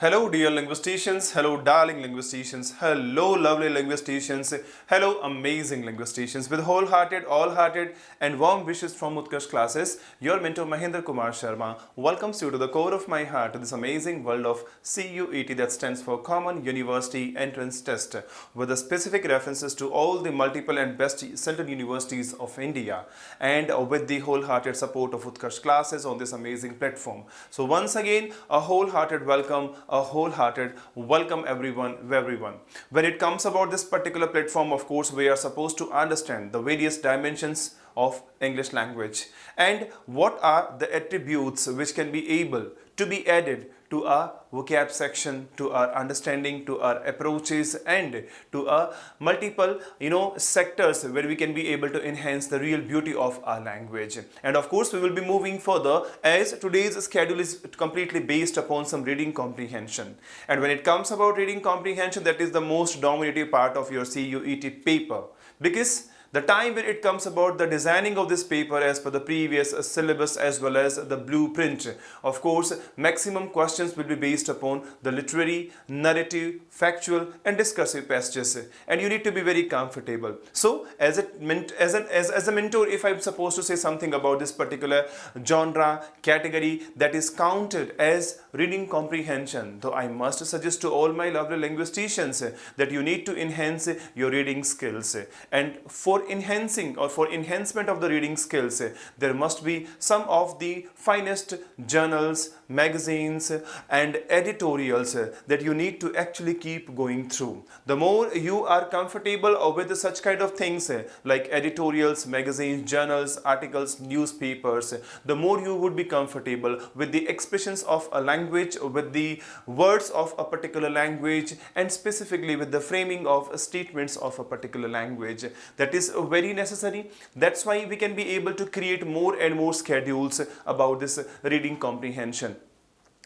Hello dear linguisticians, hello darling linguisticians, hello lovely linguisticians, hello amazing linguisticians. With wholehearted, all-hearted and warm wishes from Utkarsh classes, your mentor Mahendra Kumar Sharma welcomes you to the core of my heart to this amazing world of CUET, that stands for Common University Entrance Test, with the specific references to all the multiple and best central universities of India, and with the wholehearted support of Utkarsh classes on this amazing platform. So once again, a wholehearted welcome, everyone. When it comes about this particular platform, of course, we are supposed to understand the various dimensions of English language and what are the attributes which can be able to be added to our vocab section, to our understanding, to our approaches, and to our multiple sectors where we can be able to enhance the real beauty of our language. And of course we will be moving further, as today's schedule is completely based upon some reading comprehension. And when it comes about reading comprehension, that is the most dominative part of your CUET paper, because the time when it comes about the designing of this paper as per the previous syllabus as well as the blueprint, of course maximum questions will be based upon the literary, narrative, factual and discursive passages, and you need to be very comfortable. So as a mentor, if I'm supposed to say something about this particular genre category that is counted as reading comprehension, though I must suggest to all my lovely linguisticians that you need to enhance your reading skills. And for enhancement of the reading skills, there must be some of the finest journals, magazines and editorials that you need to actually keep going through. The more you are comfortable with such kind of things like editorials, magazines, journals, articles, newspapers, the more you would be comfortable with the expressions of a language, with the words of a particular language, and specifically with the framing of statements of a particular language. That is very necessary. That's why we can be able to create more and more schedules about this reading comprehension.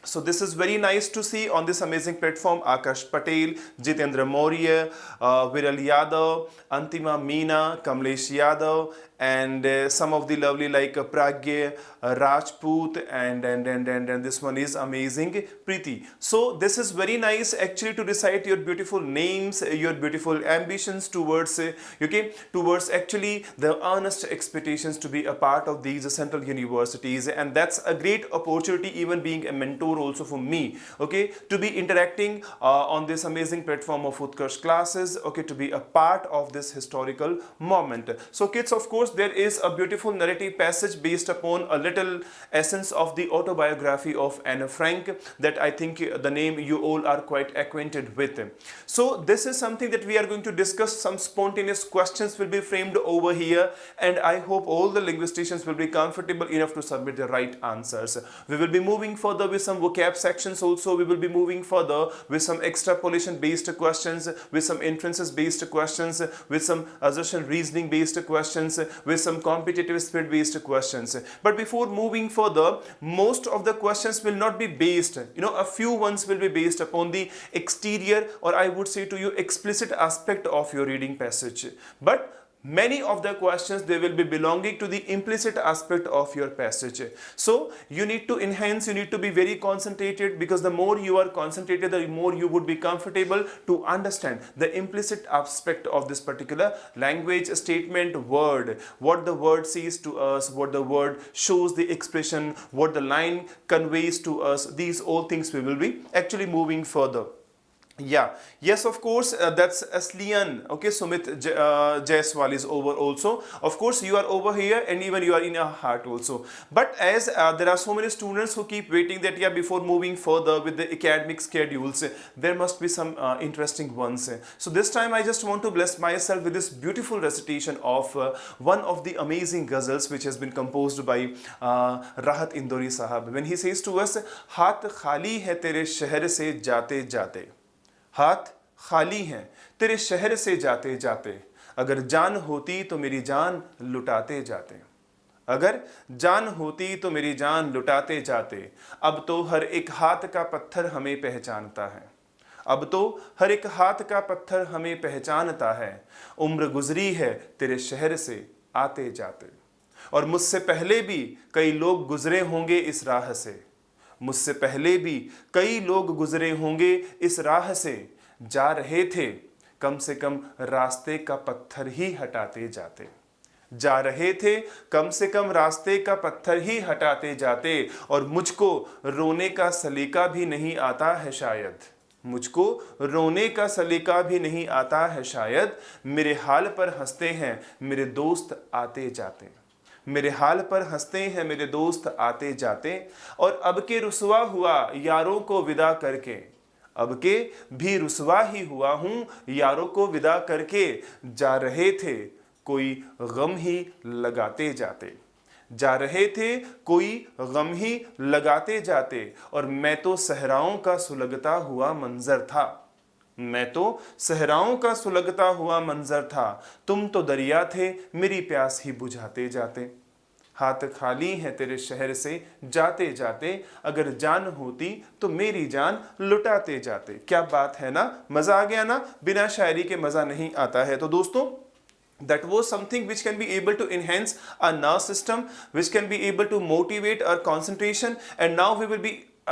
So this is very nice to see on this amazing platform Akash Patel, Jitendra Maurya, Viral Yadav, Antima Meena, Kamlesh Yadav, and some of the lovely like Pragya Rajput, and this one is amazing, Preeti. So this is very nice actually to recite your beautiful names, your beautiful ambitions towards towards actually the earnest expectations to be a part of these central universities, and that's a great opportunity, even being a mentor also for me, to be interacting on this amazing platform of Utkarsh classes, to be a part of this historical moment. So kids, of course there is a beautiful narrative passage based upon a little essence of the autobiography of Anne Frank that I think the name you all are quite acquainted with. So this is something that we are going to discuss. Some spontaneous questions will be framed over here, and I hope all the linguisticians will be comfortable enough to submit the right answers. We will be moving further with some vocab sections also. We will be moving further with some extrapolation based questions, with some inferences based questions, with some assertion reasoning based questions, with some competitive spirit based questions. But before moving further, most of the questions will not be based, a few ones will be based upon the exterior, or I would say to you explicit aspect of your reading passage. But many of the questions, they will be belonging to the implicit aspect of your passage. So you need to enhance, you need to be very concentrated, because the more you are concentrated, the more you would be comfortable to understand the implicit aspect of this particular language, statement, word, what the word says to us, what the word shows, the expression, what the line conveys to us. These all things we will be actually moving further. Yeah, yes, of course, that's Aslian. Sumit Jaiswal is over also. Of course, you are over here, and even you are in our heart also. But as there are so many students who keep waiting that, before moving further with the academic schedules, there must be some interesting ones. So this time I just want to bless myself with this beautiful recitation of one of the amazing ghazals which has been composed by Rahat Indori Sahab, when he says to us, "Haath khali hai tere shahar se jate jate." हाथ खाली हैं तेरे शहर से जाते जाते, अगर जान होती तो मेरी जान लुटाते जाते, अगर जान होती तो मेरी जान लुटाते जाते, अब तो हर एक हाथ का पत्थर हमें पहचानता है, अब तो हर एक हाथ का पत्थर हमें पहचानता है, उम्र गुजरी है तेरे शहर से आते जाते, और मुझसे पहले भी कई लोग गुजरे होंगे इस राह से, मुझसे पहले भी कई लोग गुजरे होंगे इस राह से, जा रहे थे कम से कम रास्ते का पत्थर ही हटाते जाते। जा रहे थे कम से कम रास्ते का पत्थर ही हटाते जाते। और मुझको रोने का सलीका भी नहीं आता है शायद, मुझको रोने का सलीका भी नहीं आता है शायद। मेरे हाल पर हंसते हैं मेरे दोस्त आते जाते, मेरे हाल पर हंसते हैं मेरे दोस्त आते जाते। और अब के रुसवा हुआ यारों को विदा करके, अब के भी रुसवा ही हुआ हूं यारों को विदा करके। जा रहे थे कोई गम ही लगाते जाते, जा रहे थे कोई गम ही लगाते जाते। और मैं तो सहराओं का सुलगता हुआ मंजर था, मैं तो सहराओं का सुलगता हुआ मंजर था। तुम तो दरिया थे मेरी प्यास ही बुझाते जाते। हाथ खाली है तेरे शहर से जाते जाते, अगर जान होती तो मेरी जान लुटाते जाते। क्या बात है ना, मजा आ गया ना, बिना शायरी के मजा नहीं आता है। तो दोस्तों, that was something which can be able to enhance our nerve system, which can be able to motivate our concentration. And now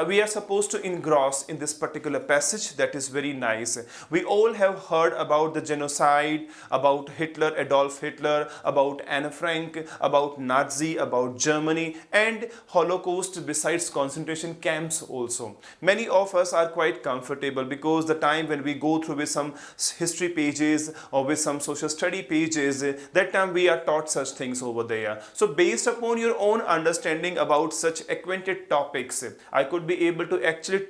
we are supposed to engross in this particular passage that is very nice. We all have heard about the genocide, about Hitler, Adolf Hitler, about Anne Frank, about Nazi, about Germany, and Holocaust besides concentration camps also. Many of us are quite comfortable because the time when we go through with some history pages or with some social study pages, that time we are taught such things over there. So based upon your own understanding about such acquainted topics, I could be able to actually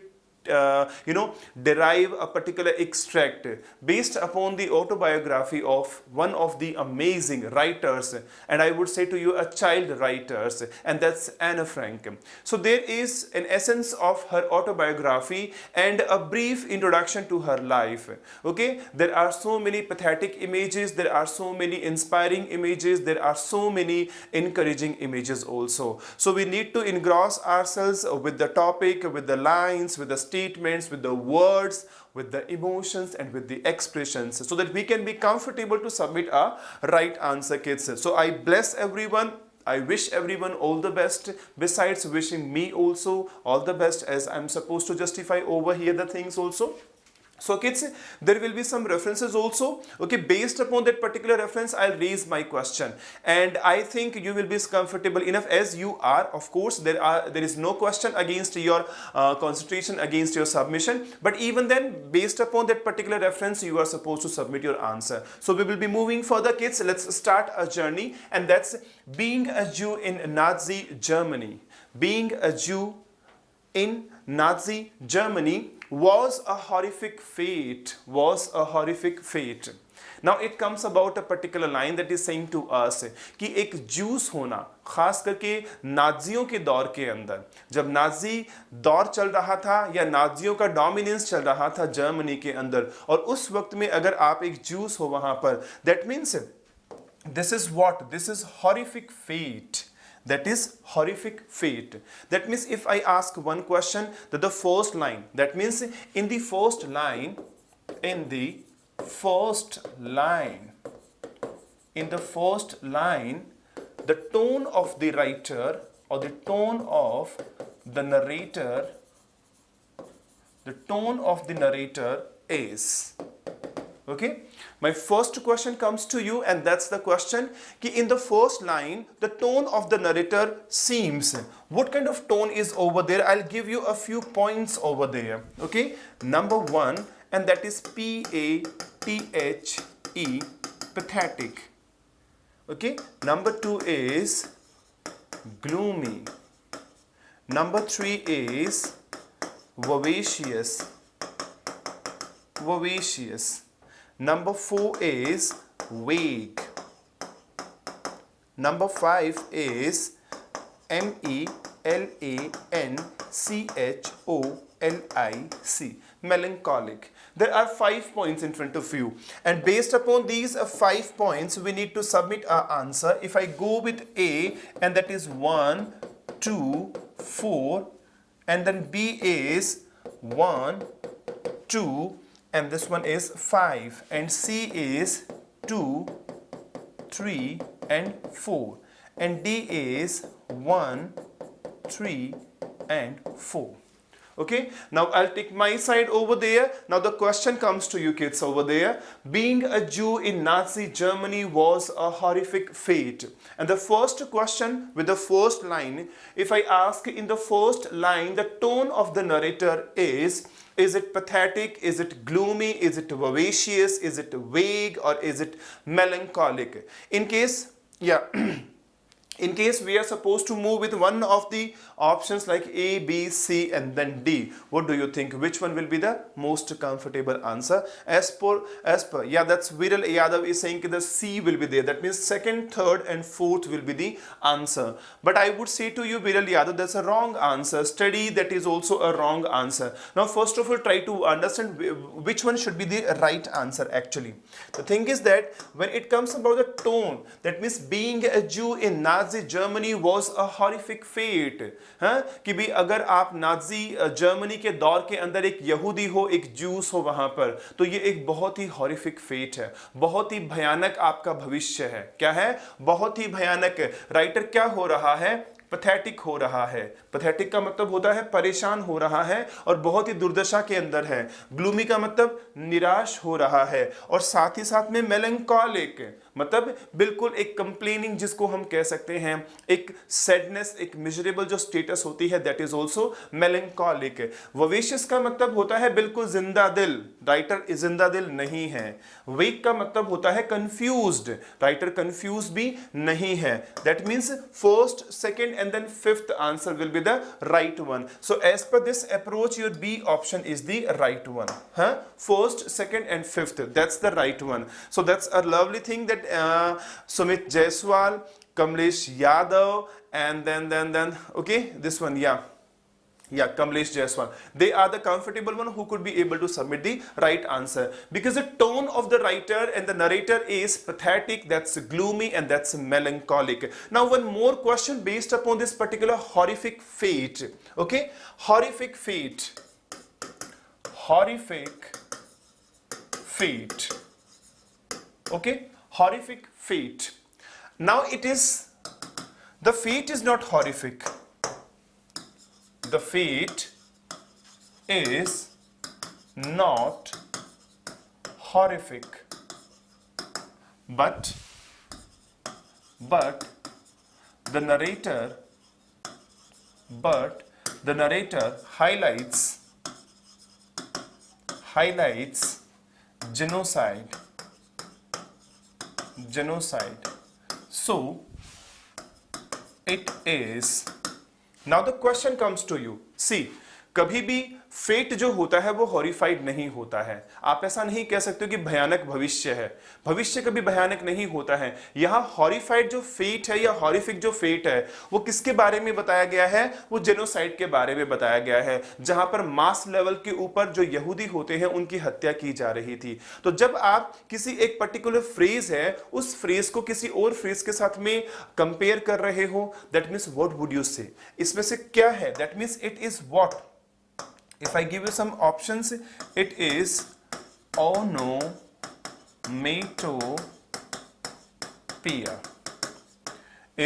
derive a particular extract based upon the autobiography of one of the amazing writers, and I would say to you a child writers, and that's Anne Frank. So there is an essence of her autobiography and a brief introduction to her life. Okay, there are so many pathetic images, there are so many inspiring images, there are so many encouraging images also. So we need to engross ourselves with the topic, with the lines, with the statements, with the words, with the emotions, and with the expressions, so that we can be comfortable to submit a right answer, kids. So I bless everyone. I wish everyone all the best, besides wishing me also all the best, as I'm supposed to justify over here the things also. So kids, there will be some references also. Okay, based upon that particular reference, I'll raise my question, and I think you will be comfortable enough as you are. Of course, there is no question against your concentration, against your submission. But even then, based upon that particular reference, you are supposed to submit your answer. So we will be moving further, kids. Let's start a journey, and that's being a Jew in Nazi Germany. Being a Jew in Nazi Germany was a horrific fate, was a horrific fate. Now it comes about a particular line that is saying to us कि एक juice होना, खास करके नाजियों के दौर के अंदर, जब नाजी दौर चल रहा था या नाजियों का डोमिनेंस चल रहा था जर्मनी के अंदर, और उस वक्त में अगर आप एक जूस हो वहां पर, that means this is what? This is horrific fate. That is horrific fate. That means if I ask one question, that the first line, that means in the first line, in the first line, the tone of the writer or the tone of the narrator, is, okay. My first question comes to you, and that's the question कि in the first line the tone of the narrator seems, what kind of tone is over there? I'll give you a few points over there. Okay, number one, and that is PATHE, pathetic. Okay, number two is gloomy. Number three is vivacious. Number four is vague. Number five is melancholic, melancholic. There are 5 points in front of you, and based upon these 5 points, we need to submit our answer. If I go with A, and that is 1, 2, 4, and then B is 1, 2, and this one is 5, and C is 2, 3, and 4, and D is 1, 3, and 4. Okay, now I'll take my side over there. Now the question comes to you kids over there. Being a Jew in Nazi Germany was a horrific fate. And the first question with the first line, if I ask in the first line, the tone of the narrator is it pathetic, is it gloomy, is it vivacious, is it vague, or is it melancholic? In case, yeah, in case we are supposed to move with one of the options like A, B, C and then D, what do you think? Which one will be the most comfortable answer? As per, yeah, that's Viral Yadav is saying that the C will be there. That means second, third and fourth will be the answer. But I would say to you, Viral Yadav, that's a wrong answer. Study, that is also a wrong answer. Now, first of all, try to understand which one should be the right answer actually. The thing is that when it comes about the tone, that means being a Jew in Nazi Germany was a horrific fate. हाँ, कि भी अगर आप Nazi Germany के दौर के अंदर एक यहूदी हो, एक जूस हो वहां पर, तो ये एक बहुत ही हॉरिफिक फेट है, बहुत ही भयानक आपका भविष्य है. क्या है? बहुत ही भयानक. राइटर क्या हो रहा है? पैथेटिक हो रहा है. पैथेटिक का मतलब होता है परेशान हो रहा है और बहुत ही दुर्दशा के अंदर है. ग्लूमी का मतलब निराश हो रहा है और साथ ही साथ में मेलंकॉलिक मतलब बिल्कुल एक कंप्लेनिंग, जिसको हम कह सकते हैं एक सैडनेस, एक मिजरेबल जो स्टेटस होती है, दैट इज ऑल्सो मेलंकॉलिक. ववेशियस का मतलब होता है बिल्कुल जिंदा दिल. राइटर जिंदा दिल नहीं है. वीक का मतलब होता है कंफ्यूज्ड. राइटर कंफ्यूज भी नहीं है. That means first, second and then fifth answer will be the right one. So as per this approach, your B option is the right one. First, second and fifth, that's the right one. So that's a lovely thing that Sumit Jaiswal, Kamlesh Yadav and then okay, this one, yeah, Kamlesh Jaiswal, they are the comfortable one who could be able to submit the right answer, because the tone of the writer and the narrator is pathetic, that's gloomy and that's melancholic. Now one more question based upon this particular horrific fate. Okay, horrific fate, okay, horrific fate. Now it is, the fate is not horrific. The fate is not horrific, but the narrator highlights genocide. So it is. Now the question comes to you. See, कभी भी fate जो होता है वो horrified नहीं होता है. आप ऐसा नहीं कह सकते कि भयानक भविष्य है. भविष्य कभी भयानक नहीं होता है. यहाँ हॉरिफाइड जो फेट है या हॉरिफिक जो फेट है वो किसके बारे में बताया गया है? वो जेनोसाइड के बारे में बताया गया है, जहां पर मास लेवल के ऊपर जो यहूदी होते हैं उनकी हत्या की जा रही थी. तो जब आप किसी एक पर्टिकुलर फ्रेज है, उस फ्रेज को किसी और फ्रेज के साथ में कंपेयर कर रहे हो, that means what would you से? इसमें से क्या है? That means it is what? If I give you some options, it is onomatopoeia.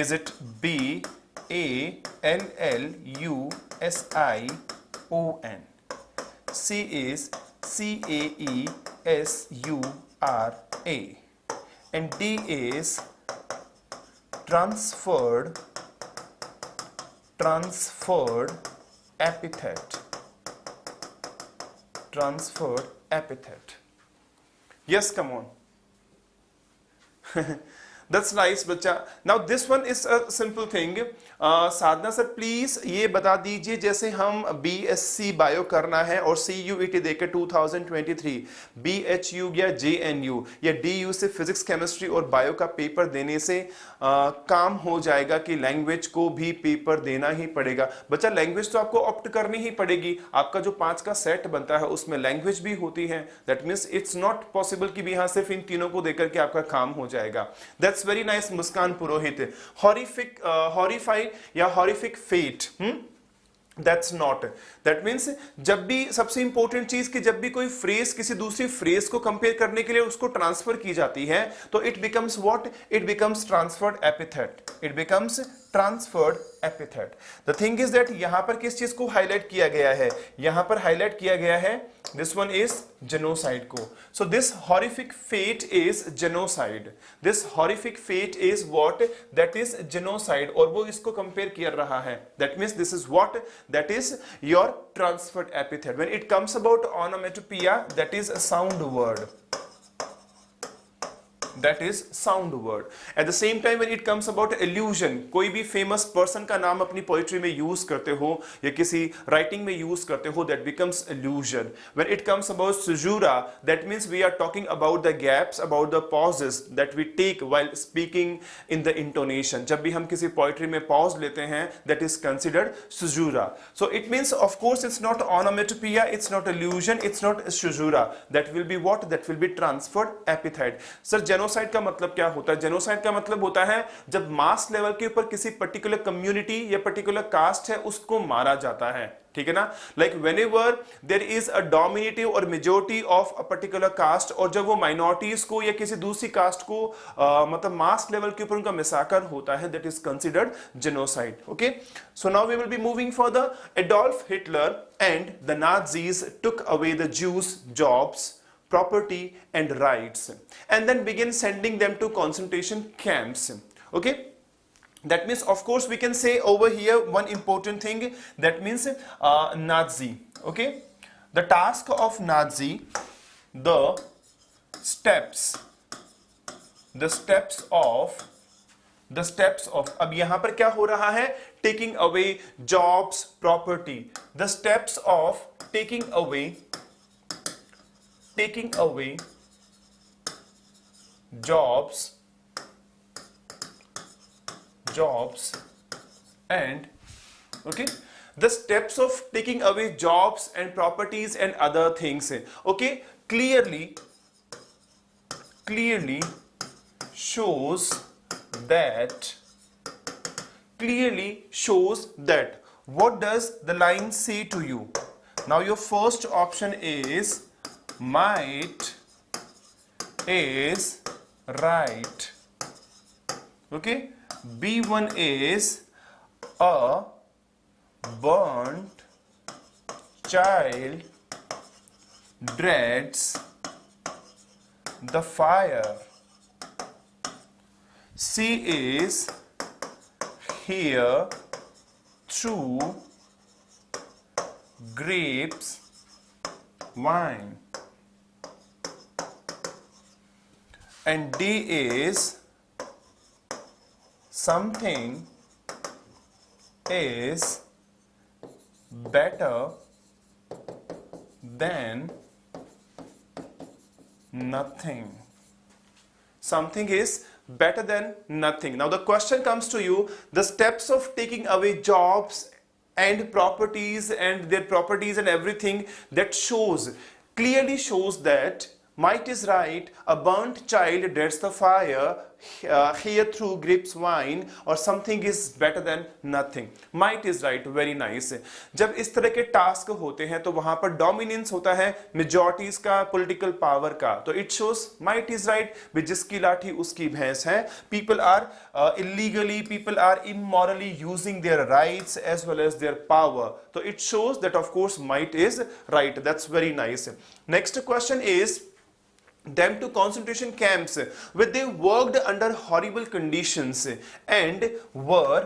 Is it B, ALLUSION? C is CAESURA. And D is transferred epithet. Transferred epithet. Yes, come on. That's nice, बच्चा. Now this one is a simple thing. Sadhana sir please ये बता दीजिए, जैसे हम BSc bio करना है और CUET देकर 2023 BHU या JNU या DU से फिजिक्स, केमिस्ट्री और बायो का पेपर देने से काम हो जाएगा कि लैंग्वेज को भी पेपर देना ही पड़ेगा? बच्चा लैंग्वेज तो आपको ऑप्ट करनी ही पड़ेगी. आपका जो 5 का सेट बनता है उसमें लैंग्वेज भी होती है. That means it's not possible कि यहाँ सिर्फ इन तीनों को देकर के आपका काम हो जाएगा. That's very nice Muskan Purohit. Horrific, horrified या horrific fate, that's not. That means जब भी, सबसे इंपॉर्टेंट चीज कि जब भी कोई फ्रेज किसी दूसरी फ्रेज को कंपेयर करने के लिए उसको ट्रांसफर की जाती है तो it becomes what? It becomes transferred epithet. It becomes transferred epithet. The thing is that यहां पर किस चीज को हाईलाइट किया गया है, यहां पर हाईलाइट किया गया है दिस वन इज जेनोसाइड को। So this horrific fate is genocide, this horrific fate is what, that is genocide, और वो इसको कंपेयर कर रहा है। That means this is what, that is your transferred epithet. When it comes about onomatopoeia, that is a sound word, that is sound word. At the same time when it comes about illusion, कोई भी famous person का नाम अपनी poetry में use करते हो या किसी writing में use करते हो, that becomes illusion. When it comes about caesura, that means we are talking about the gaps, about the pauses that we take while speaking in the intonation. जब भी हम किसी poetry में pause लेते हैं, that is considered caesura. So it means of course it's not onomatopoeia, it's not illusion, it's not caesura. That will be what, that will be transferred epithet. Sir, genocide का मतलब क्या होता है? Genocide का मतलब होता है जब मास लेवल के ऊपर किसी पर्टिकुलर कम्युनिटी या पर्टिकुलर कास्ट है उसको मारा जाता है, ठीक है ना। Like whenever there is a dominative और majority of a particular caste, और जब वो माइनॉरिटीज को या किसी दूसरी कास्ट को मतलब मास लेवल के ऊपर उनका मिसाकर होता है, that is considered genocide. Okay, so now we will be moving further. Adolf Hitler and the Nazis took away the Jews jobs, property and rights, and then begin sending them to concentration camps. Okay, that means of course we can say over here one important thing, that means Nazi. Okay, the task of Nazi, the steps of अब यहां पर क्या हो रहा है, taking away jobs, property, the steps of taking away jobs and okay, the steps of taking away jobs and properties and other things. Okay, clearly shows that what does the line say to you? Now your first option is might is right. Okay, B1 is a burnt child dreads the fire. C is here through grapes wine. And D is something is better than nothing. Something is better than nothing. Now the question comes to you, the steps of taking away jobs and properties and their properties and everything, that clearly shows that might is right, a burnt child dreads the fire, here through grapes wine, or something is better than nothing. Might is right, very nice. जब इस तरह के task होते हैं तो वहां पर dominance होता है मेजॉरिटीज का, पॉलिटिकल पावर का, तो it shows might is right, जिसकी लाठी उसकी भैंस है। People are illegally, people are immorally using their rights as well as their power, so it shows that of course might is right. That's very nice. Next question is them to concentration camps where they worked under horrible conditions and were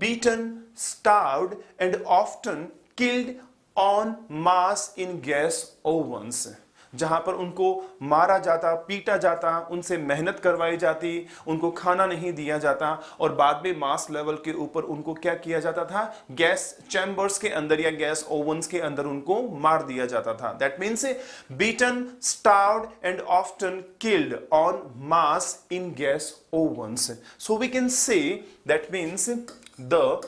beaten, starved and often killed en masse in gas ovens. जहां पर उनको मारा जाता, पीटा जाता, उनसे मेहनत करवाई जाती, उनको खाना नहीं दिया जाता, और बाद में मास लेवल के ऊपर उनको क्या किया जाता था, गैस चैम्बर्स के अंदर या गैस ओवन्स के अंदर उनको मार दिया जाता था। That means beaten, starved and often killed on mass in gas ovens. So we can say that means the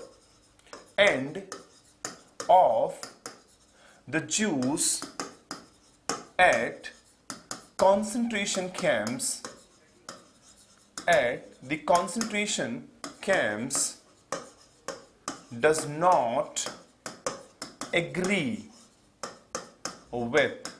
end of the Jews at concentration camps, does not agree with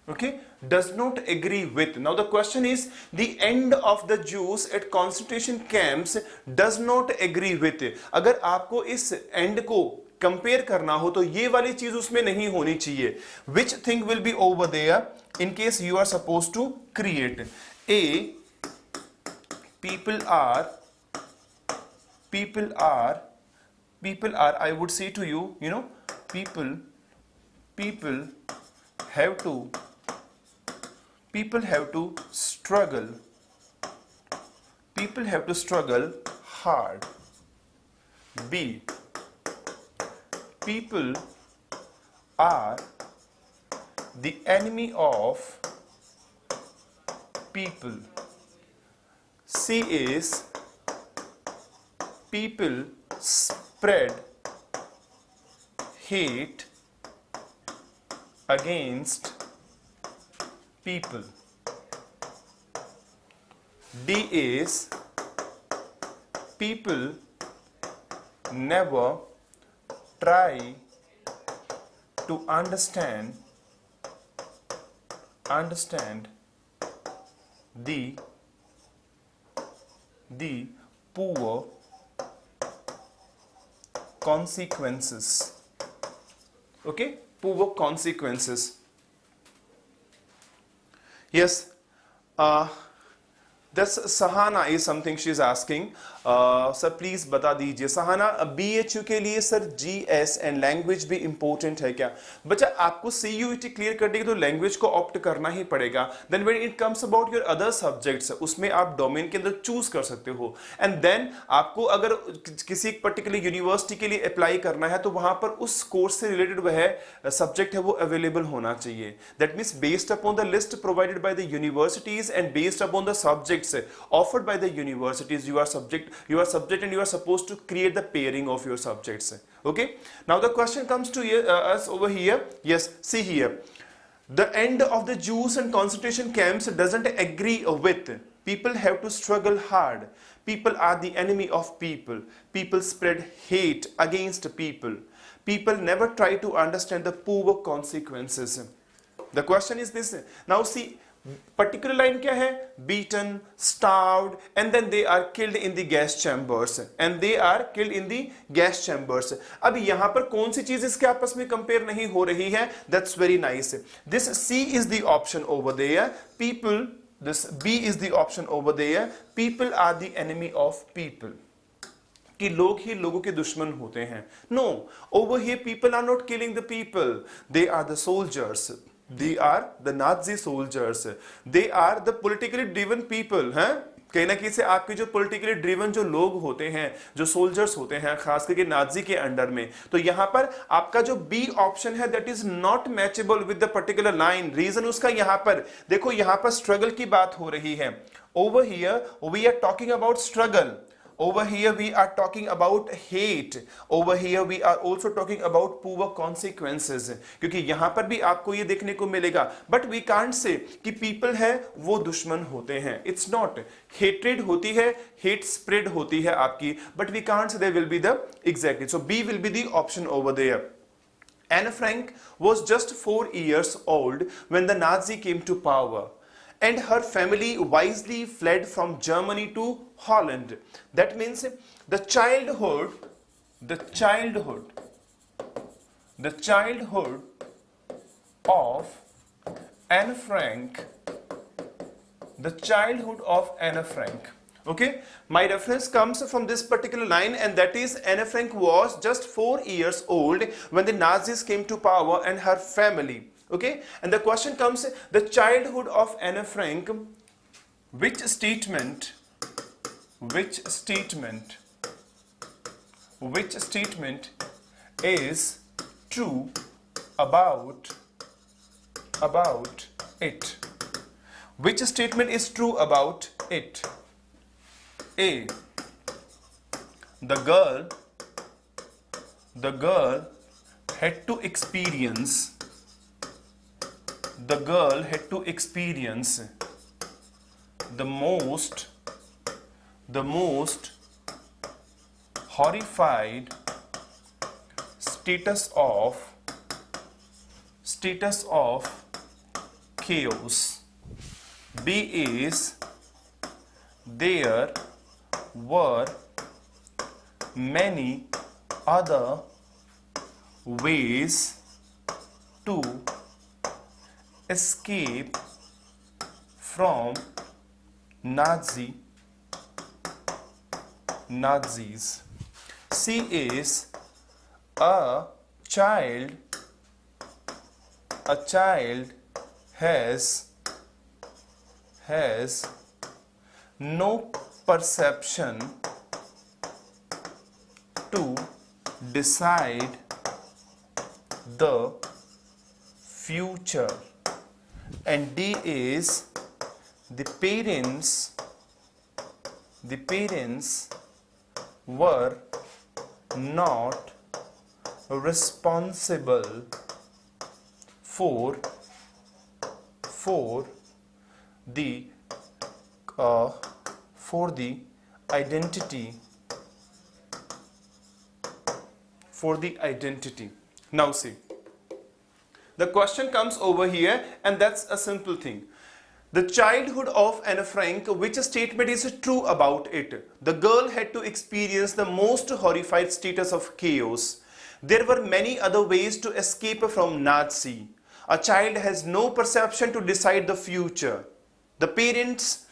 Okay, does not agree with. Now the question is, the end of the Jews at concentration camps does not agree with. अगर आपको इस end को compare करना हो तो ये वाली चीज उसमें नहीं होनी चाहिए. Which thing will be over there in case you are supposed to create? A, people are, I would say to you, people have to struggle. People have to struggle hard. B, people are the enemy of people. C is, people spread hate against people. D is, people never try to understand the poor consequences. Okay, poor consequences. Yes, this Sahana is something she is asking. Sir please बता दीजिए Sahana, BHU के लिए sir GS and language भी important है क्या? बच्चा आपको CUET clear करने के तो लैंग्वेज को ऑप्ट करना ही पड़ेगा. Then when it comes about your other subjects, उसमें आप डोमेन के अंदर चूज कर सकते हो. एंड देन आपको अगर किसी एक पर्टिकुलर यूनिवर्सिटी के लिए अप्लाई करना है तो वहां पर उस कोर्स से रिलेटेड वह सब्जेक्ट है वो अवेलेबल होना चाहिए. That means based upon the list provided by the universities and based upon the subjects offered by the universities, you are subject and you are supposed to create the pairing of your subjects. Okay, now the question comes to us over here. Yes, see here, the end of the Jews and concentration camps doesn't agree with. People have to struggle hard. People are the enemy of people. People spread hate against people. People never try to understand the poor consequences. The question is this. Now see, particular line क्या है? beaten, starved, and then they are killed in the gas chambers. अब यहां पर कौन सी चीज इसके आपस में कंपेयर नहीं हो रही है? That's very nice. This C is the option over there. People, this B is the option over there. People are the enemy of people. कि लोग ही लोगों के दुश्मन होते हैं. No, over here people are not killing the people. They are the soldiers. They are the Nazi soldiers. They are the politically driven people. हैं? कहीं ना कहीं से आपके जो politically driven जो लोग होते हैं, जो soldiers होते हैं, खास करके नाजी के अंडर में, तो यहाँ पर आपका जो B ऑप्शन है that is not matchable with the particular line. Reason उसका यहाँ पर देखो, यहाँ पर struggle की बात हो रही है. Over here we are talking about struggle. Over here we are talking about hate. Over here we are also talking about poor consequences. क्योंकि यहाँ पर भी आपको ये देखने को मिलेगा. But we can't say कि people है वो दुश्मन होते हैं. It's not. Hatred होती है, hate spread होती है आपकी. But we can't say they will be the exactly. So B will be the option over there. Anne Frank was just 4 years old when the Nazi came to power. And her family wisely fled from Germany to Holland. That means the childhood of Anne Frank, okay, my reference comes from this particular line, and that is Anne Frank was just 4 years old when the Nazis came to power and her family. Okay, and the question comes, the childhood of Anne Frank, which statement is true about it? Which statement is true about it? A, the girl had to experience the most horrified status of chaos. B is there were many other ways to escape from Nazis. C is a child has no perception to decide the future. And D is the parents were not responsible for the identity. Now see, the question comes over here, and that's a simple thing. The childhood of Anne Frank, which statement is true about it? The girl had to experience the most horrified status of chaos. There were many other ways to escape from Nazi. A child has no perception to decide the future. The parents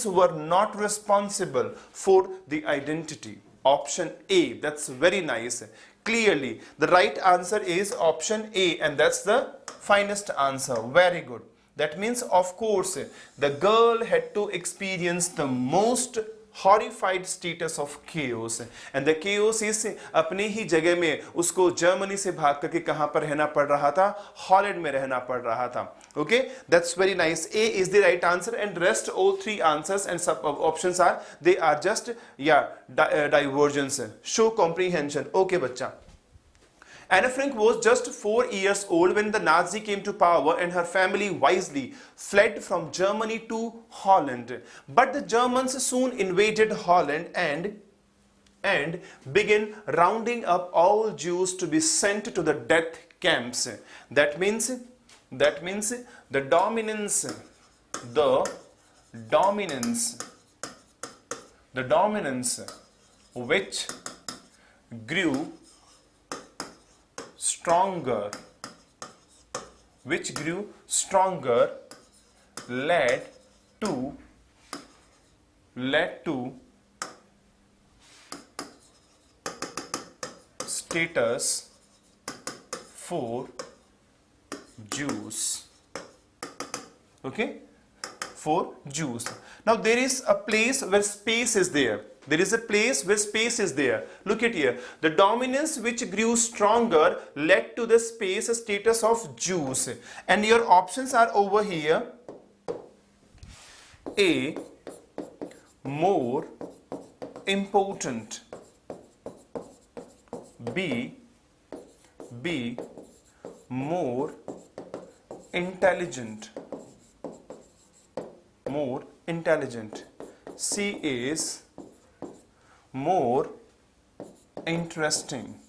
were not responsible for the identity. Option A, that's very nice. Clearly, the right answer is option A, and that's the finest answer. Very good. That means, of course, the girl had to experience the most horrified status of chaos, and the chaos is अपने ही जगह में उसको Germany से भाग करके कहां पर रहना पड़ रहा था, हॉलैंड में रहना पड़ रहा था. Okay, that's very nice. A is the right answer, and rest all three answers and sub options are just divergence. Show comprehension. Okay बच्चा. Anne Frank was just 4 years old when the Nazi came to power, and her family wisely fled from Germany to Holland. But the Germans soon invaded Holland and began rounding up all Jews to be sent to the death camps. That means the dominance which grew stronger led to status for Jews. Okay, for Jews. Now there is a place where space is there. There is a place where space is there. Look at here. The dominance which grew stronger led to the space status of Jews. And your options are over here. A, more important. B, more intelligent. C is more interesting.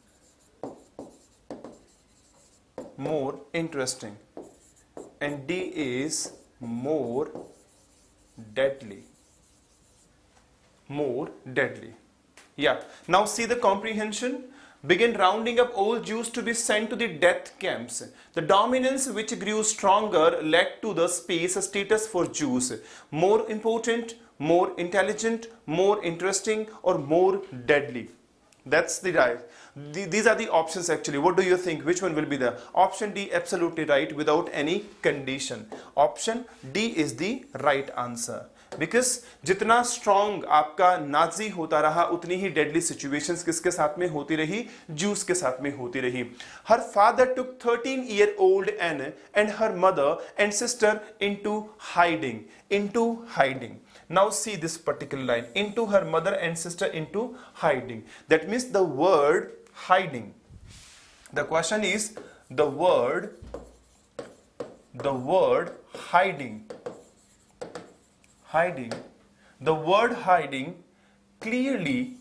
And D is more deadly. Yeah. Now see the comprehension. Begin rounding up all Jews to be sent to the death camps. The dominance which grew stronger led to the space status for Jews. More important, more intelligent, more interesting, or more deadly. That's the right. These are the options actually. What do you think? Which one will be the option D? Absolutely right, without any condition. Option D is the right answer. Because जितना strong आपका Nazi होता रहा, उतनी ही deadly situations किसके साथ में होती रही? जूस के साथ में होती रही. Her father took 13-year-old Anne and her mother and sister into hiding. Now see this particular line. Into her mother and sister into hiding. That means the word hiding. The question is the word hiding. The word hiding clearly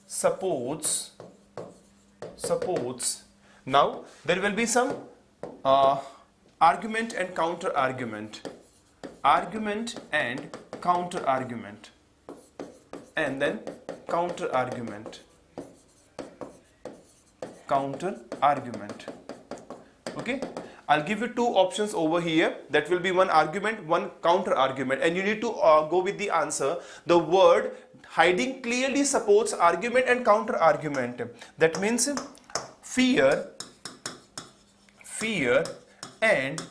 supports. Now there will be some uh, argument and counter argument, argument and counter argument, and then counter argument, counter argument. Okay, I'll give you two options over here. That will be one argument, one counter argument, and you need to go with the answer. The word hiding clearly supports argument and counter argument. That means fear and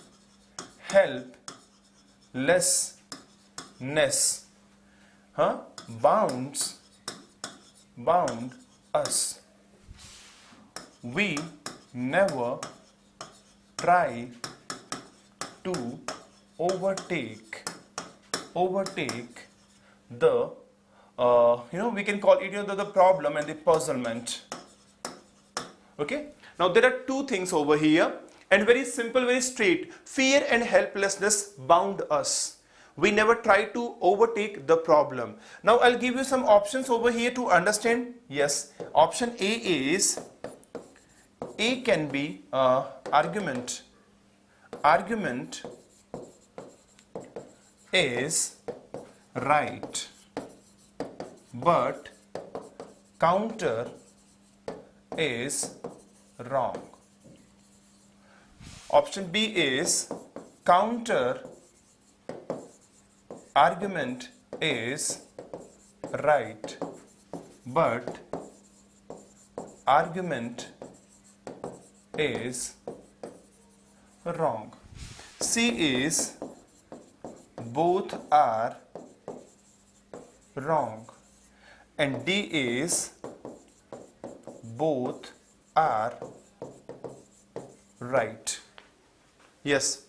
helplessness bound us. We never try to overtake the we can call it the problem and the puzzlement. Okay, now there are two things over here, and very simple, very straight. Fear and helplessness bound us. We never try to overtake the problem. Now I'll give you some options over here to understand. Yes, option A can be argument. Argument is right, but counter is wrong. Option B is counter argument is right, but argument is wrong. C is both are wrong, and D is both are right. Yes,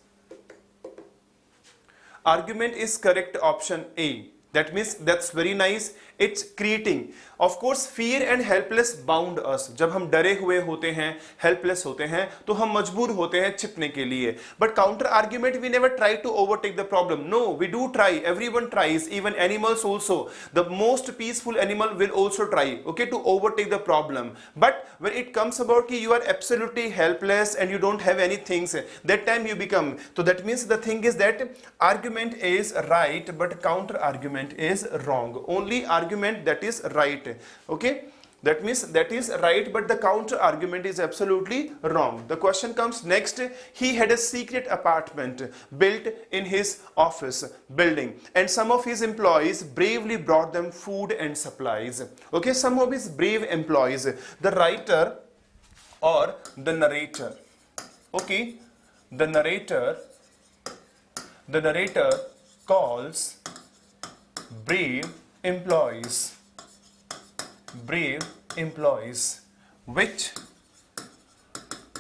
argument is correct, option A. That means that's very nice. It's creating. Of course, fear and helpless bound us. जब हम डरे हुए होते हैं, helpless होते हैं, तो हम मजबूर होते हैं छिपने के लिए. But counter argument, we never try to overtake the problem. No, we do try. Everyone tries. Even animals also. The most peaceful animal will also try. Okay, to overtake the problem. But when it comes about कि you are absolutely helpless and you don't have any things, that time you become. So that means the thing is that argument is right, but counter argument is wrong. Only argument that is right. Okay, that means that is right, but the counter argument is absolutely wrong. The question comes next. He had a secret apartment built in his office building, and some of his employees bravely brought them food and supplies. Okay, some of his brave employees, the writer or the narrator. Okay, the narrator calls brave employees,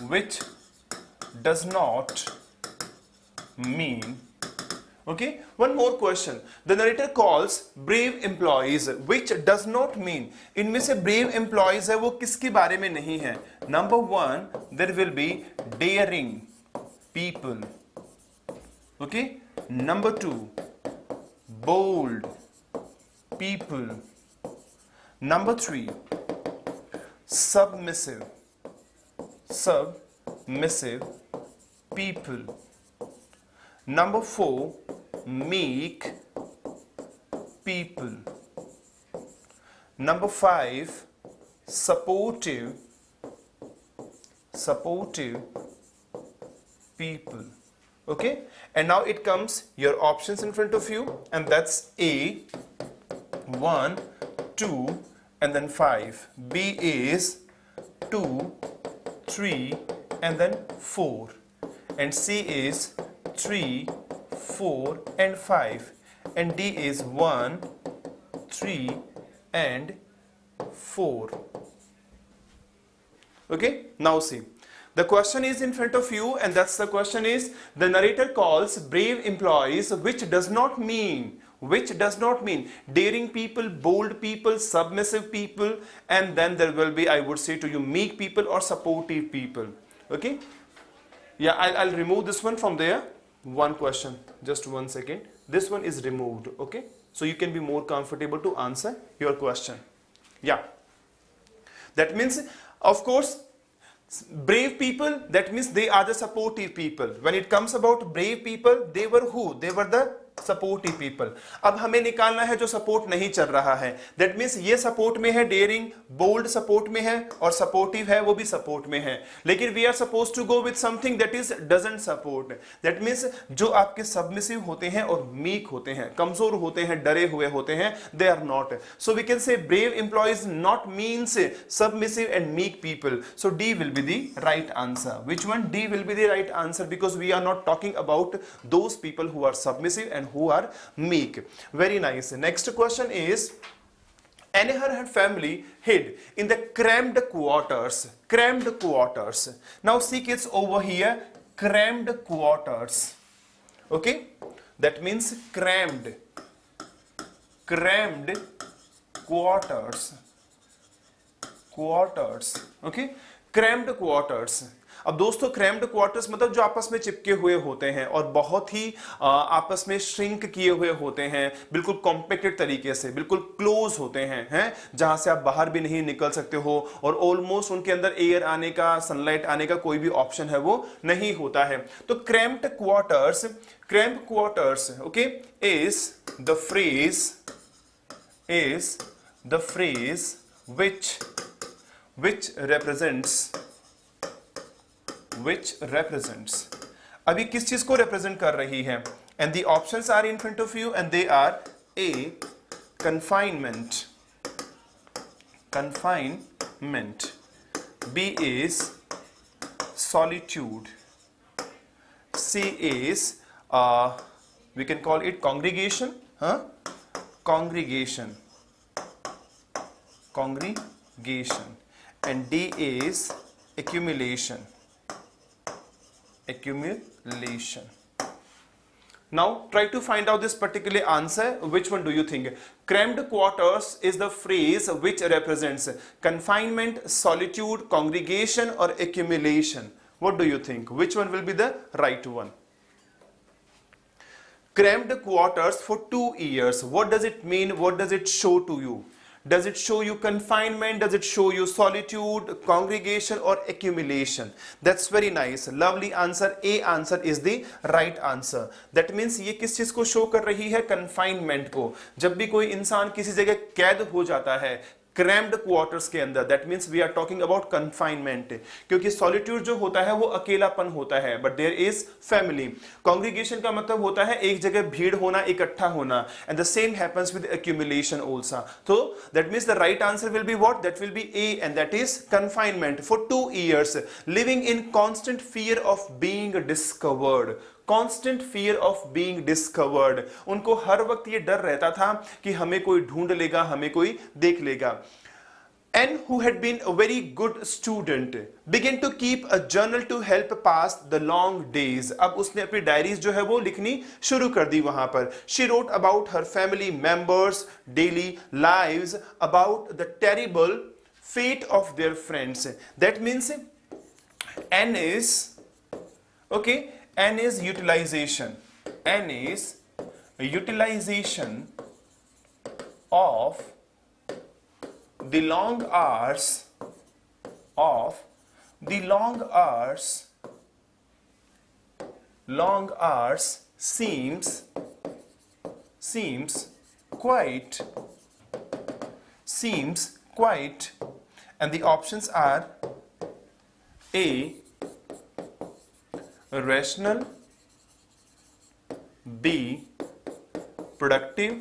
which does not mean. Okay, one more question. The narrator calls brave employees, which does not mean. इनमें से brave employees है वो किसके बारे में नहीं है. Number one, there will be daring people. Okay, number two, bold people. Number three, submissive people. Number four, meek people. Number five, supportive people. Okay, and now it comes your options in front of you, and that's A, 1, 2, and then 5. B is 2, 3, and then 4. And C is 3, 4, and 5. And D is 1, 3, and 4. Okay, now see. The question is in front of you, and that's the question is, the narrator calls brave employees, which does not mean daring people, bold people, submissive people, and then there will be, I would say to you, meek people or supportive people. Okay, yeah, I'll remove this one from there. One question, just 1 second. This one is removed. Okay, so you can be more comfortable to answer your question. Yeah, that means, of course, Brave people, that means they are the supportive people. When it comes about brave people, they were who? They were the supportive people. अब हमें निकालना है जो support नहीं चल रहा है. That means ये सपोर्ट में है, डेयरिंग बोल्ड सपोर्ट में है, और सपोर्टिव है वो भी सपोर्ट में है. लेकिन we are suppose to go with something that is doesn't support. That means जो आपके सबमिसिव होते हैं और मीक होते हैं, कमजोर होते हैं, डरे हुए होते हैं, they are not. So we can say brave employees not means submissive and meek people. So D will be the right answer. Which one? D will be the right answer, because we are not talking about those people who are submissive and who are meek. Very nice. Next question is, Anne and her family hid in the cramped quarters. Cramped quarters. Now see kids over here, cramped quarters. Okay, that means crammed. Cramped quarters. Quarters. Okay, cramped quarters. अब दोस्तों crammed quarters मतलब जो आपस में चिपके हुए होते हैं और बहुत ही आपस में श्रिंक किए हुए होते हैं, बिल्कुल कॉम्पैक्टेड तरीके से, बिल्कुल क्लोज होते हैं, जहां से आप बाहर भी नहीं निकल सकते हो और ऑलमोस्ट उनके अंदर एयर आने का, सनलाइट आने का कोई भी ऑप्शन है वो नहीं होता है. तो crammed quarters okay is the phrase which represents. अभी किस चीज को रिप्रेजेंट कर रही है? And the options are in front of you and they are A, confinement. B is solitude. C is we can call it congregation. Congregation. And D is accumulation. Now try to find out this particular answer. Which one do you think? Cramped quarters is the phrase which represents confinement, solitude, congregation or accumulation. What do you think? Which one will be the right one? Cramped quarters for 2 years. What does it mean? What does it show to you? Does it show you confinement? Does it show you solitude, congregation or accumulation? That's very nice. Lovely answer. A answer is the right answer. That means ये किस चीज को show कर रही है? Confinement को. जब भी कोई इंसान किसी जगह कैद हो जाता है क्रैम्ड क्वार्टर्स के अंदर, that means we are talking about confinement. क्योंकि सॉलिट्यूड जो होता है वो अकेलापन होता है, but there is family. Congregation का मतलब होता है एक जगह भीड़ होना, इकट्ठा होना, and the same happens with accumulation also. तो that means the right answer will be what? That will be A, and that is confinement for 2 years, living in constant fear of being discovered. Constant fear of being discovered. उनको हर वक्त ये डर रहता था कि हमें कोई ढूंढ लेगा, हमें कोई देख लेगा. And who had been a very good student began to keep a journal to help pass the long days. अब उसने अपनी डायरीज जो है वो लिखनी शुरू कर दी वहां पर. She wrote about her family members' daily lives, about the terrible fate of their friends. That means N is okay. N is utilization. N is utilization of the long hours seems quite, and the options are A, rational, B, productive,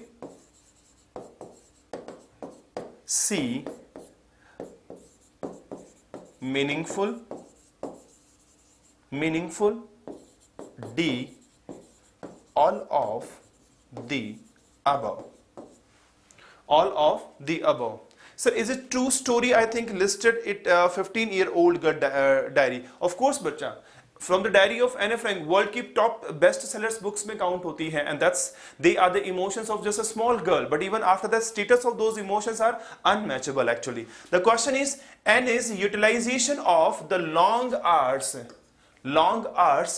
C, meaningful, D, all of the above. Sir, is it true story? I think listed it 15-year-old girl diary. Of course, बच्चा. From the diary of Anne Frank, world की top bestsellers books में count होती है, and they are the emotions of just a small girl. But even after that, status of those emotions are unmatchable actually. The question is, Anne's utilization of the long hours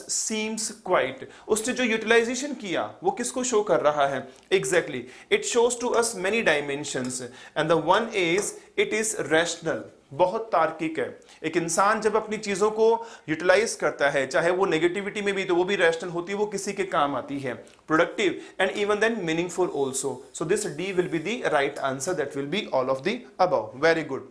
seems quite. उसने जो utilization किया वो किसको show कर रहा है? Exactly. It shows to us many dimensions, and the one is it is rational. बहुत तार्किक है। एक इंसान जब अपनी चीजों को यूटिलाइज करता है, चाहे वो नेगेटिविटी में भी, तो वो भी रैशनल होती है, वो किसी के काम आती है, productive and even then meaningful also. So this D will be the right answer, that will be all of the above. Very good.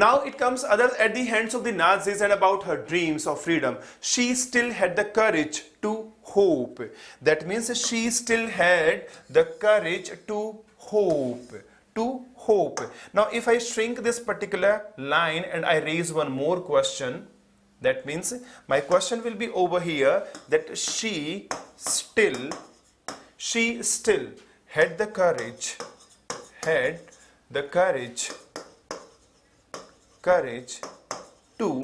Now it comes other at the hands of the Nazis and about her dreams of freedom. She still had the courage to hope. That means she still had the courage to hope. To hope. Now if I shrink this particular line and I raise one more question, that means my question will be over here, that she still had the courage to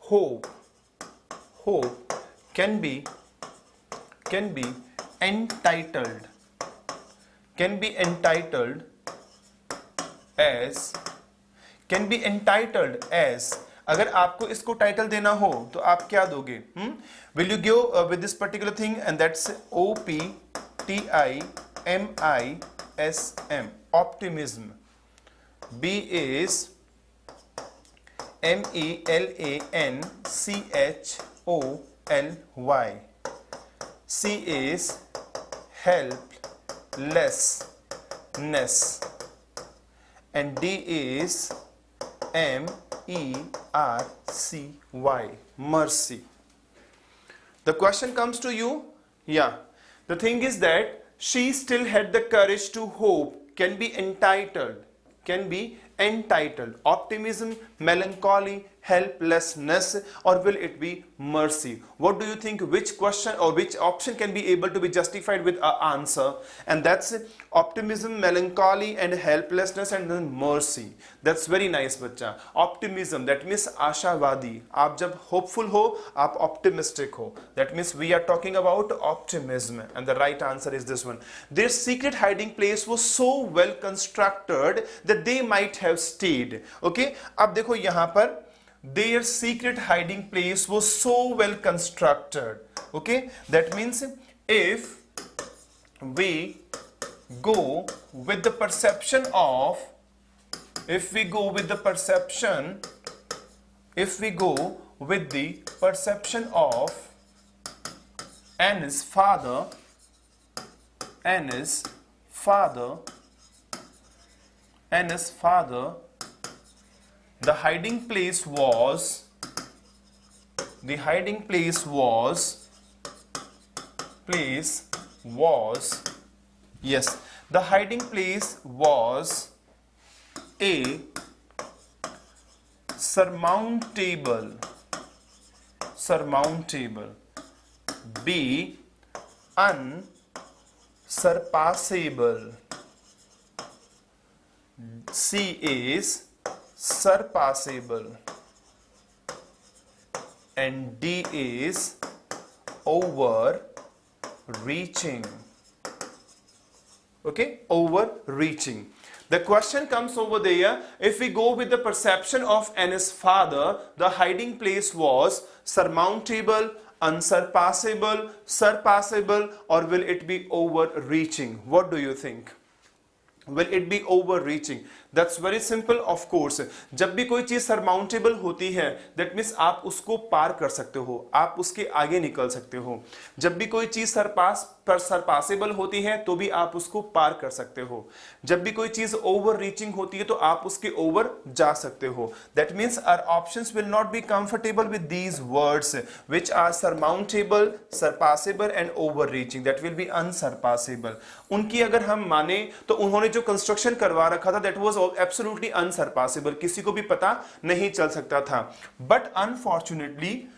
hope. Hope can be entitled as अगर आपको इसको title देना हो तो आप क्या दोगे? Will you go with this particular thing, and that's OPTIMISM, optimism. B is MELANCHOLY. C is helplessness, and D is MERCY, mercy. The question comes to you. Yeah, the thing is that she still had the courage to hope can be entitled, optimism, melancholy, helplessness, or will it be mercy? What do you think, which question or which option can be able to be justified with an answer? And that's optimism, melancholy and helplessness, and then mercy. That's very nice बच्चा. Optimism, that means आशावादी. आप जब hopeful हो, आप optimistic हो. That means we are talking about optimism, and the right answer is this one. Their secret hiding place was so well constructed that they might have stayed. Okay, अब देखो यहाँ पर their secret hiding place was so well constructed. Okay, that means if we go with the perception of Anna's father, the hiding place was yes, the hiding place was A, surmountable, B, unsurpassable, C is surpassable, and D is overreaching. Okay, overreaching. The question comes over there, if we go with the perception of Anna's father, the hiding place was surmountable, unsurpassable, surpassable, or will it be overreaching? What do you think? Will it be overreaching? That's very simple, of course. जब भी कोई चीज surmountable होती है, that means आप उसको पार कर सकते हो, आप उसके आगे निकल सकते हो. जब भी कोई चीज सरपासेबल होती है तो भी आप उसको पार कर सकते हो. जब भी कोई चीज ओवर रीचिंग होती है तो आप उसके ओवर जा सकते हो. That means our options will not be comfortable with these words, which are surmountable, surpassable and overreaching. That will be unsurpassable. उनकी अगर हम माने तो उन्होंने जो कंस्ट्रक्शन करवा रखा था, that was absolutely unsurpassable. किसी को भी पता नहीं चल सकता था. But unfortunately,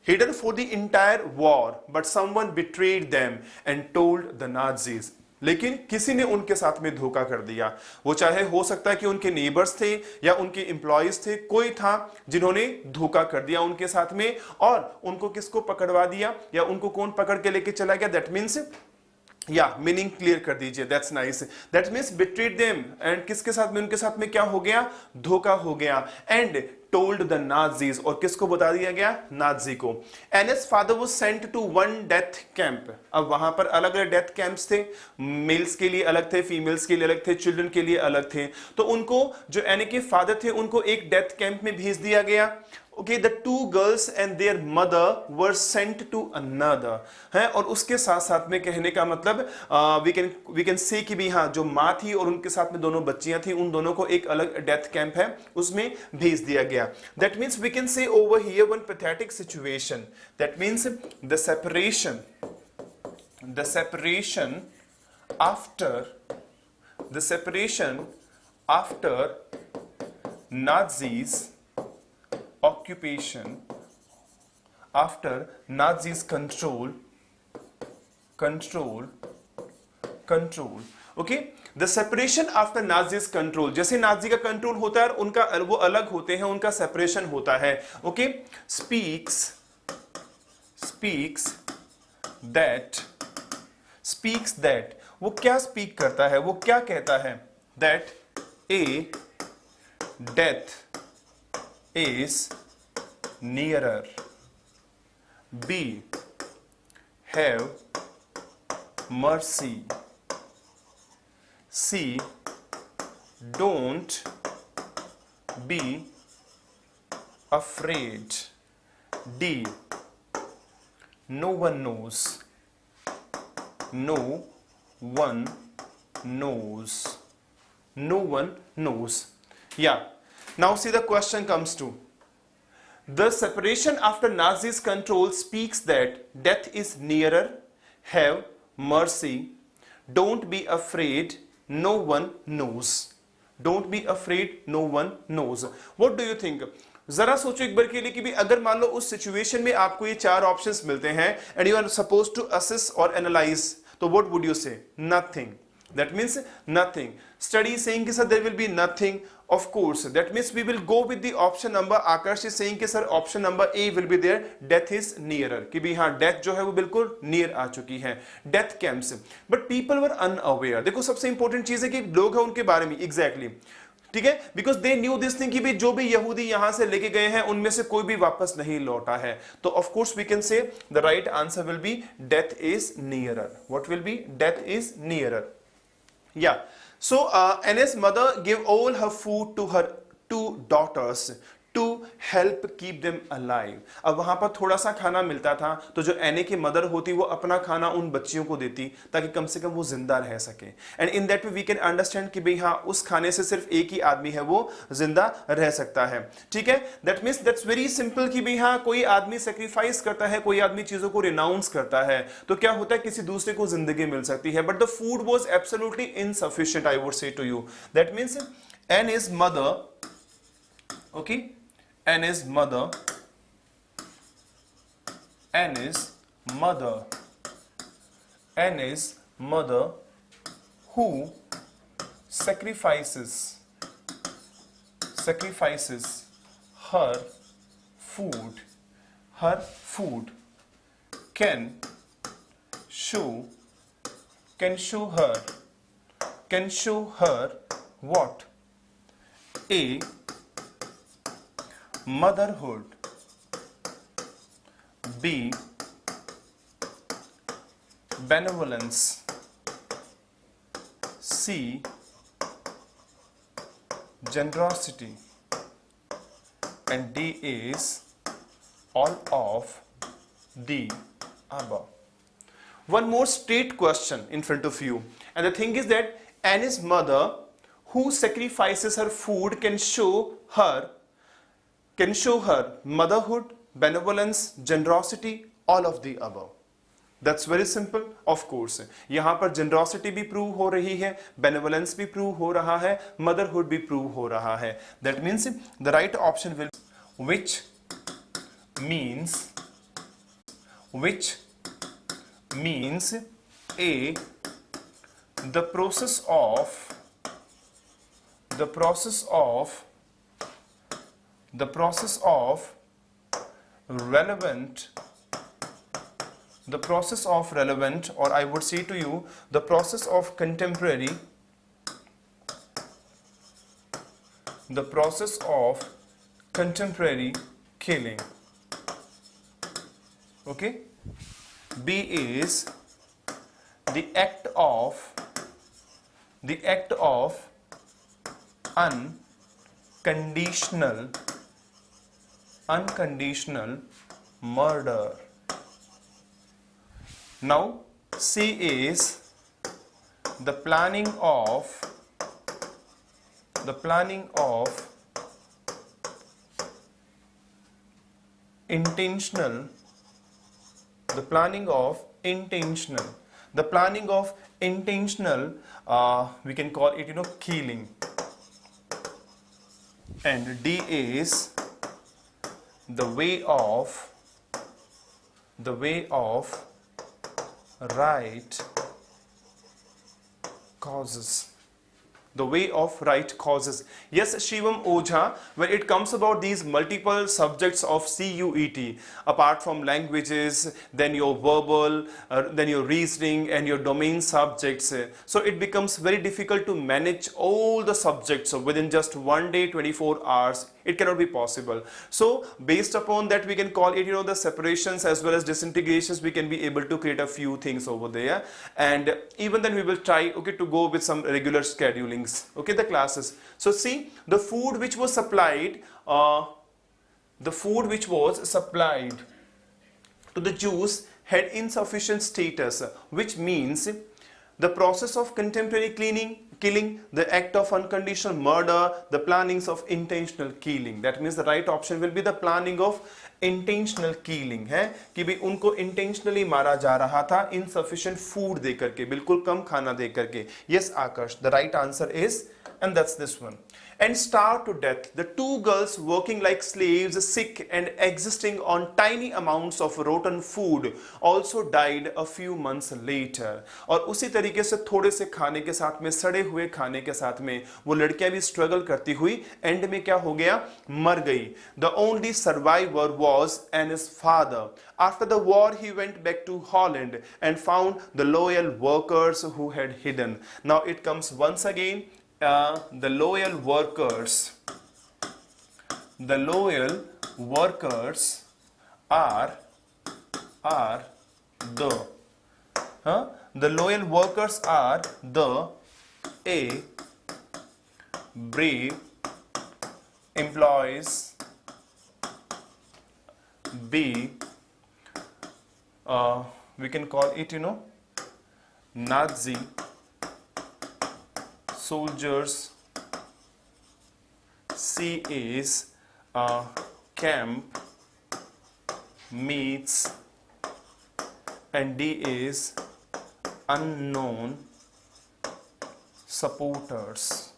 hidden for the entire war, but someone betrayed them and told the Nazis. लेकिन किसी ने उनके साथ में धोखा कर दिया. वो चाहे हो सकता है कि उनके नेबर्स थे या उनके एम्प्लॉयज थे, कोई था जिन्होंने धोखा कर दिया उनके साथ में, और उनको किसको पकड़वा दिया या उनको कौन पकड़ के लेके चला गया? दैट मीन्स या मीनिंग क्लियर कर दीजिए, that's nice. That means betrayed them, and किसके साथ में, उनके साथ में क्या हो गया, धोखा हो गया। एंड टोल्ड द नाजीज, और किसको बता दिया गया, नाजी को। Anne's father was sent to one death camp. अब वहां पर अलग अलग डेथ कैंप्स थे, मेल्स के लिए अलग थे, फीमेल्स के लिए अलग थे, चिल्ड्रन के लिए अलग थे। तो उनको जो एनी के फादर थे उनको एक डेथ कैंप में भेज दिया गया। Okay, the two girls and their mother were sent to another, है। और उसके साथ साथ में कहने का मतलब we can say कि भी हाँ, जो माँ थी और उनके साथ में दोनों बच्चियां थी, उन दोनों को एक अलग डेथ कैंप है उसमें भेज दिया गया। That means we can say over here one pathetic situation. That means the separation after Nazis occupation, after Nazis control, okay, the separation after Nazis control, जैसे नाजी का कंट्रोल होता है उनका वो अलग होते हैं, उनका सेपरेशन होता है। ओके, speaks that, वो क्या स्पीक करता है, वो क्या कहता है, that a death is nearer, B have mercy, C don't be afraid, D no one knows, no one knows. Yeah, now see the question comes to the separation after Nazis control speaks that death is nearer, have mercy, don't be afraid, no one knows. Don't be afraid, no one knows. What do you think? जरा सोचो एक बार के लिए कि भी अगर मान लो उस सिचुएशन में आपको ये चार ऑप्शंस मिलते हैं and you are suppose to assess और एनालाइज, तो what would you say? Nothing. That means nothing. Study is saying कि sir there will be nothing. Of course, that means we will go with the option number. Utkarsh is saying कि sir option number A will be there. Death is nearer. कि भी हाँ death जो है वो बिल्कुल near आ चुकी है death camps. But people were unaware. देखो सबसे important चीज है कि लोग हैं उनके बारे में exactly. ठीक है, because they knew this thing कि भी जो भी यहूदी यहां से लेके गए हैं उनमें से कोई भी वापस नहीं लौटा है। तो of course we can say the right answer will be death is nearer. What will be? Death is nearer. Yeah, so Anna's mother gave all her food to her two daughters to help keep them alive. अब वहां पर थोड़ा सा खाना मिलता था तो जो एने की मदर होती वो अपना खाना उन बच्चियों को देती ताकि कम से कम वो जिंदा रह सके। And in that way we can understand कि भाई हाँ उस खाने से सिर्फ एक ही आदमी है वो जिंदा रह सकता है। ठीक है, that means that's very simple कि भाई हाँ कोई आदमी सेक्रीफाइस करता है, कोई आदमी चीजों को रिनाउंस करता है तो क्या होता है किसी दूसरे को जिंदगी मिल सकती है। But the food was absolutely insufficient I would say to you. That means Anne's mother, okay, Anne's mother who sacrifices her food can show her what? A, motherhood, B, benevolence, C, generosity, and D is all of the above. One more straight question in front of you, and the thing is that Anne's mother who sacrifices her food can show her motherhood, benevolence, generosity, all of the above. That's very simple. Of course, यहाँ पर generosity भी prove हो रही है, benevolence भी prove हो रहा है, motherhood भी prove हो रहा है. That means the right option will, which means A, the process of relevant the process of relevant, or I would say to you, the process of contemporary, the process of contemporary killing. Okay. B is the act of unconditional murder. Now C is the planning of intentional we can call it, killing. And D is the way of right causes. The way of right causes. Yes, Shivam Ojha, when it comes about these multiple subjects of CUET, apart from languages, then your verbal, then your reasoning and your domain subjects, so it becomes very difficult to manage all the subjects within just one day, 24 hours. It cannot be possible. So based upon that, we can call it, the separations as well as disintegrations, we can be able to create a few things over there. And even then we will try, okay, to go with some regular scheduling. Okay, the classes. So see, the food which was supplied to the Jews had insufficient status, which means the process of contemporary killing, the act of unconditional murder, the plannings of intentional killing. That means the right option will be the planning of intentional killing है कि भी उनको intentionally मारा जा रहा था insufficient food दे करके, बिल्कुल कम खाना दे करके. Yes, Akash, the right answer is, and that's this one. And starved to death, the two girls working like slaves, sick and existing on tiny amounts of rotten food, also died a few months later. और उसी तरीके से थोड़े से खाने के साथ में, सड़े हुए खाने के साथ में वो लड़कियां भी स्ट्रगल करती हुई एंड में क्या हो गया, मर गई. The only survivor was Anne's father. After the war, he went back to Holland and found the loyal workers who had hidden. Now it comes once again. The loyal workers are the A, brave employees, B, we can call it, Nazi soldiers, C is camp meets, and D is unknown supporters.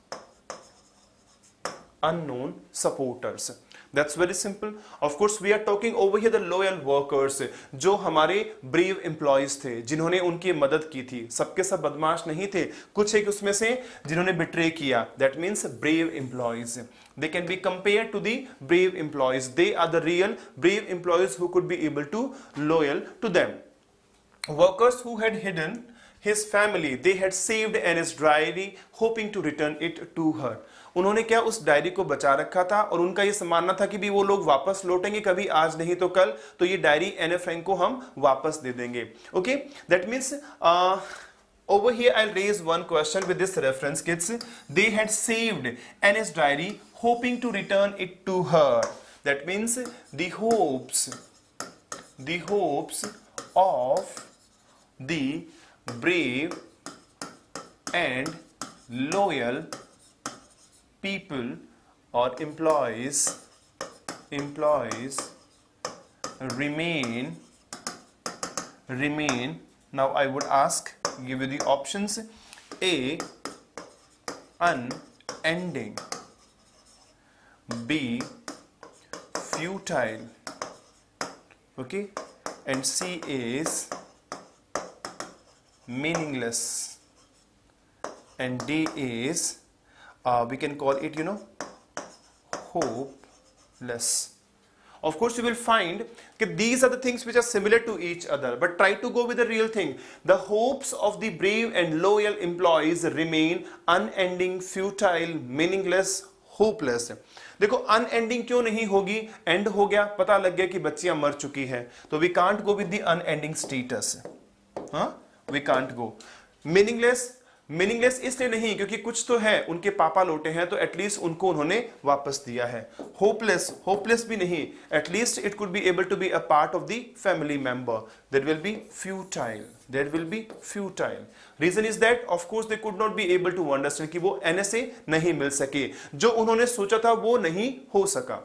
Unknown supporters. That's very simple. Of course, we are talking over here the loyal workers, जो हमारे brave employees थे, जिन्होंने उनकी मदद की थी. सबके सब बदमाश नहीं थे, कुछ एक उसमें से जिन्होंने betray किया. That means brave employees. They can be compared to the brave employees. They are the real brave employees who could be able to loyal to them. Workers who had hidden his family, they had saved Anne's diary, hoping to return it to her. उन्होंने क्या उस diary को बचा रखा था और उनका ये मानना था कि भी वो लोग वापस लौटेंगे, कभी आज नहीं तो कल, तो ये डायरी एने फ्रैंक को हम वापस दे देंगे. Okay, that means over here I'll raise one question with this reference, kids. They had saved Anne's diary, hoping to return it to her. That means the hopes of the brave and loyal people or employees remain. Now I would give you the options. A, unending, B, futile, okay, and C is meaningless, and D is we can call it hopeless. of course you will find that these are the things which are similar to each other, but try to go with the real thing. The hopes of the brave and loyal employees remain unending, futile, meaningless, hopeless है. देखो unending क्यों नहीं होगी, and हो गया, पता लग गया कि बच्चियां मर चुकी है, तो we can't go with the unending status. हाँ, we can't go. Meaningless, meaningless इसलिए नहीं क्योंकि कुछ तो है, उनके पापा लौटे हैं तो एटलीस्ट उनको उन्होंने वापस दिया है. होपलेस, होपलेस भी नहीं, at least it could be able to be a part of the family member. There will be futile, there will be futile. Reason is that of course they could not be able to understand कि वो NSA नहीं मिल सके, जो उन्होंने सोचा था वो नहीं हो सका.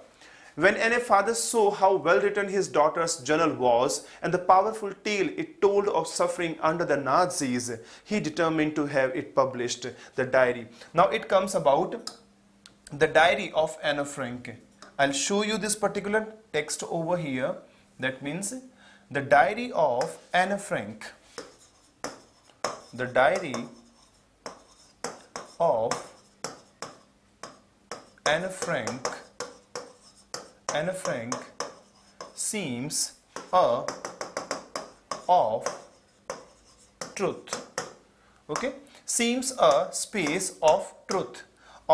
When a father saw how well written his daughter's journal was and the powerful tale it told of suffering under the Nazis, he determined to have it published, the diary. Now it comes about the diary of Anne Frank. I'll show you this particular text over here. That means the diary of Anne Frank. The diary of Anne Frank. Anne Frank seems of truth. Okay, seems a space of truth.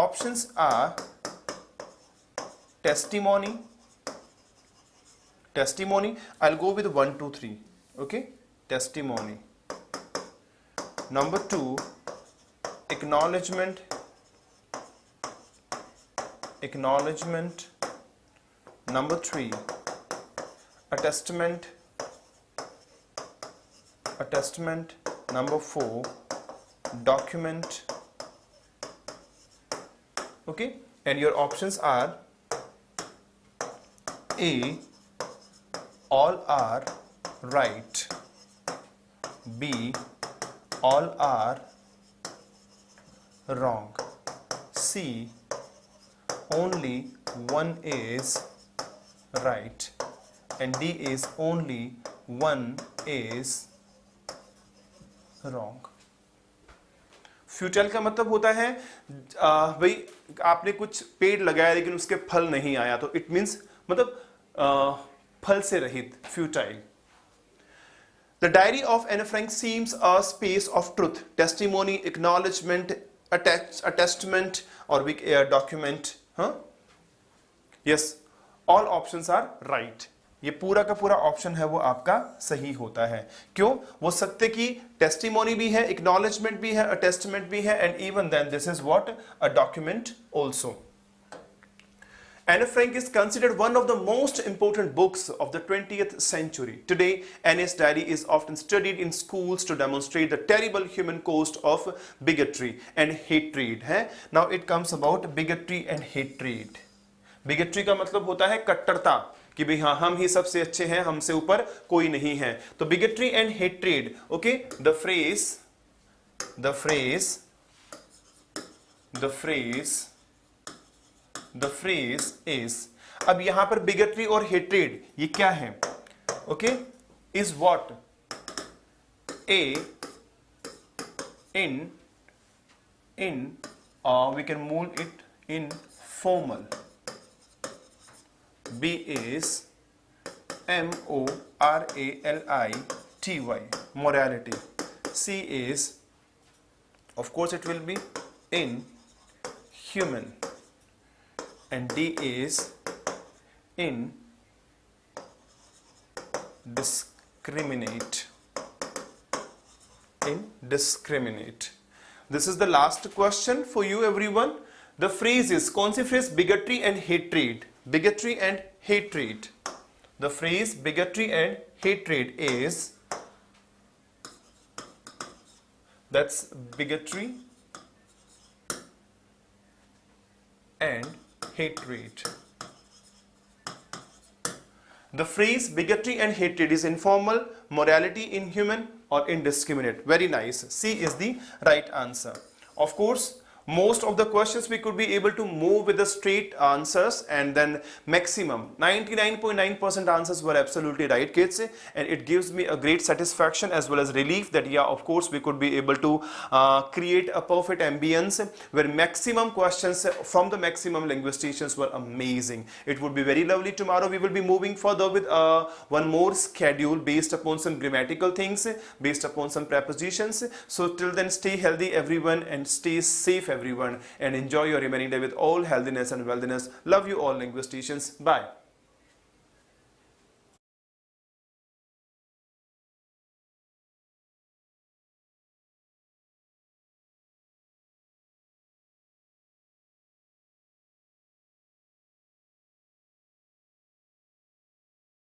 Options are testimony. Testimony. I'll go with 1, 2, 3. Okay, testimony. Number 2, acknowledgement. Acknowledgement. Number 3, attestment. Attestment. Number 4, document. Okay, and your options are A, all are right. B, all are wrong. C, only one is right, and D is only one is wrong. Futile का मतलब होता है भाई आपने कुछ पेड़ लगाया लेकिन उसके फल नहीं आया, तो इट मींस मतलब फल से रहित, futile. The diary of Anne Frank seems a space of truth, testimony, acknowledgement, attestment, or document. Huh? Yes. All options are right. ये पूरा का पूरा ऑप्शन है वो आपका सही होता है. क्यों? वो सत्य की टेस्टिमोनी भी है, एक्नॉलेजमेंट भी है, अटेस्टमेंट भी है, and even then this is what a document also. Anne Frank is considered one of the most important books of the 20th century. Today, Anne's diary is often studied in schools to demonstrate the terrible human cost of bigotry and hatred. Now it comes about bigotry and hatred. Bigotry का मतलब होता है कट्टरता, कि भाई हाँ हम ही सबसे अच्छे हैं, हमसे ऊपर कोई नहीं है. तो bigotry and hatred. Okay, the phrase is. अब यहां पर बिगेट्री और हेट्रेड ये क्या है? Okay, is what a in we can move it in formal. B is morality, morality. C is, of course it will be in human, and D is in discriminate. In discriminate. This is the last question for you everyone. The phrase is, कौन सी phrase? Bigotry and hatred. Bigotry and hatred. The phrase bigotry and hatred is, that's bigotry and hatred. The phrase bigotry and hatred is informal, morality, inhuman, or indiscriminate. Very nice. C is the right answer. Of course, Most of the questions we could be able to move with the straight answers, and then maximum 99.9% answers were absolutely right, kids, and it gives me a great satisfaction as well as relief that yeah, of course we could be able to create a perfect ambience where maximum questions from the maximum linguisticians were amazing. It would be very lovely. Tomorrow we will be moving further with one more schedule based upon some grammatical things, based upon some prepositions. So till then, stay healthy everyone, and stay safe everyone, and enjoy your remaining day with all healthiness and wealthiness. Love you all linguisticians. Bye.